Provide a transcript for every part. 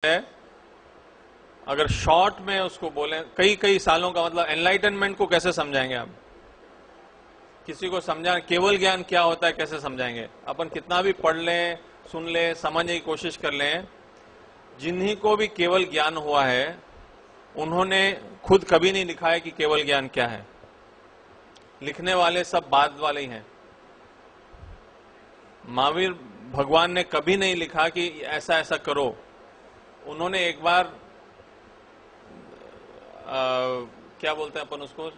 है, अगर शॉर्ट में उसको बोलें, कई कई सालों का मतलब एनलाइटनमेंट को कैसे समझाएंगे आप? किसी को समझा केवल ज्ञान क्या होता है कैसे समझाएंगे? अपन कितना भी पढ़ लें, सुन लें, समझने की कोशिश कर लें, जिन्हीं को भी केवल ज्ञान हुआ है उन्होंने खुद कभी नहीं लिखा है कि केवल ज्ञान क्या है। लिखने वाले सब बाद वाले ही हैं। महावीर भगवान ने कभी नहीं लिखा कि ऐसा ऐसा करो। उन्होंने एक बार क्या बोलते हैं अपन उसको,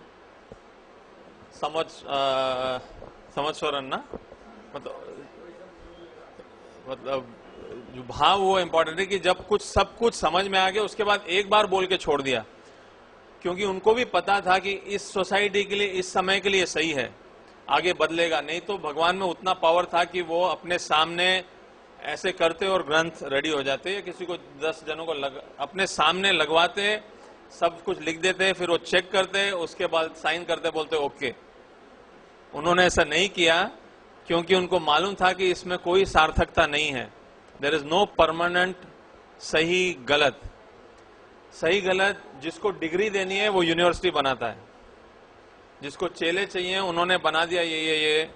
समझस्वरण ना, मतलब जो भाव वो इंपॉर्टेंट है कि जब कुछ सब कुछ समझ में आ गया उसके बाद एक बार बोल के छोड़ दिया, क्योंकि उनको भी पता था कि इस सोसाइटी के लिए इस समय के लिए सही है, आगे बदलेगा नहीं। तो भगवान में उतना पावर था कि वो अपने सामने ऐसे करते और ग्रंथ रेडी हो जाते, या किसी को 10 जनों को अपने सामने लगवाते, सब कुछ लिख देते, फिर वो चेक करते, उसके बाद साइन करते, बोलते ओके। उन्होंने ऐसा नहीं किया क्योंकि उनको मालूम था कि इसमें कोई सार्थकता नहीं है। देयर इज नो परमानेंट सही गलत। सही गलत जिसको डिग्री देनी है वो यूनिवर्सिटी बनाता है, जिसको चेले चाहिए उन्होंने बना दिया ये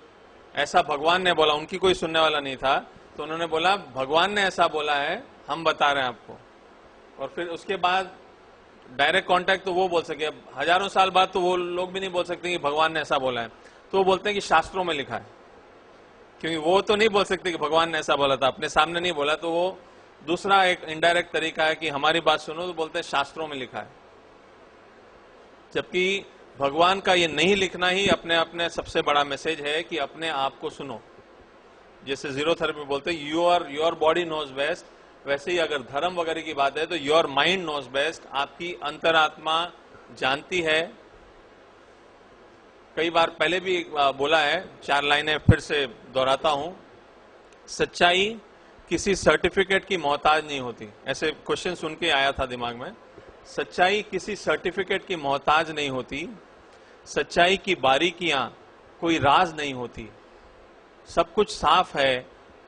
ऐसा भगवान ने बोला। उनकी कोई सुनने वाला नहीं था, तो उन्होंने बोला भगवान ने ऐसा बोला है, हम बता रहे हैं आपको। और फिर उसके बाद डायरेक्ट कांटेक्ट तो वो बोल सके, हजारों साल बाद तो वो लोग भी नहीं बोल सकते कि भगवान ने ऐसा बोला है, तो वो बोलते हैं कि शास्त्रों में लिखा है। क्योंकि वो तो नहीं बोल सकते कि भगवान ने ऐसा बोला था, अपने सामने नहीं बोला, तो वो दूसरा एक इनडायरेक्ट तरीका है कि हमारी बात सुनो, तो बोलते हैं शास्त्रों में लिखा है। जबकि भगवान का ये नहीं लिखना ही अपने अपने सबसे बड़ा मैसेज है कि अपने आप को सुनो। जैसे जीरो थेरेपी बोलते हैं योर बॉडी नोज बेस्ट, वैसे ही अगर धर्म वगैरह की बात है तो योर माइंड नोज बेस्ट, आपकी अंतरात्मा जानती है। कई बार पहले भी बोला है, 4 लाइनें फिर से दोहराता हूं। सच्चाई किसी सर्टिफिकेट की मोहताज नहीं होती। ऐसे क्वेश्चन सुन के आया था दिमाग में। सच्चाई किसी सर्टिफिकेट की मोहताज नहीं होती। सच्चाई की बारीकियां कोई राज नहीं होती। सब कुछ साफ है,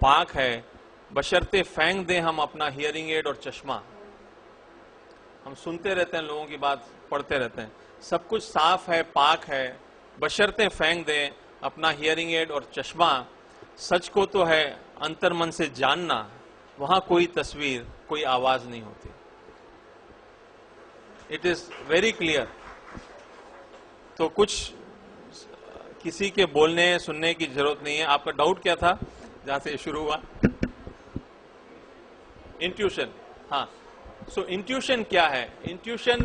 पाक है, बशर्ते फेंक दें हम अपना हियरिंग एड और चश्मा। हम सुनते रहते हैं, लोगों की बात पढ़ते रहते हैं। सब कुछ साफ है, पाक है, बशर्ते फेंक दें अपना हियरिंग एड और चश्मा। सच को तो है अंतर्मन से जानना, वहां कोई तस्वीर, कोई आवाज नहीं होती। It is very clear. तो कुछ किसी के बोलने सुनने की जरूरत नहीं है। आपका डाउट क्या था जहां से शुरू हुआ? इंट्यूशन। हाँ, सो इंट्यूशन क्या है? इंट्यूशन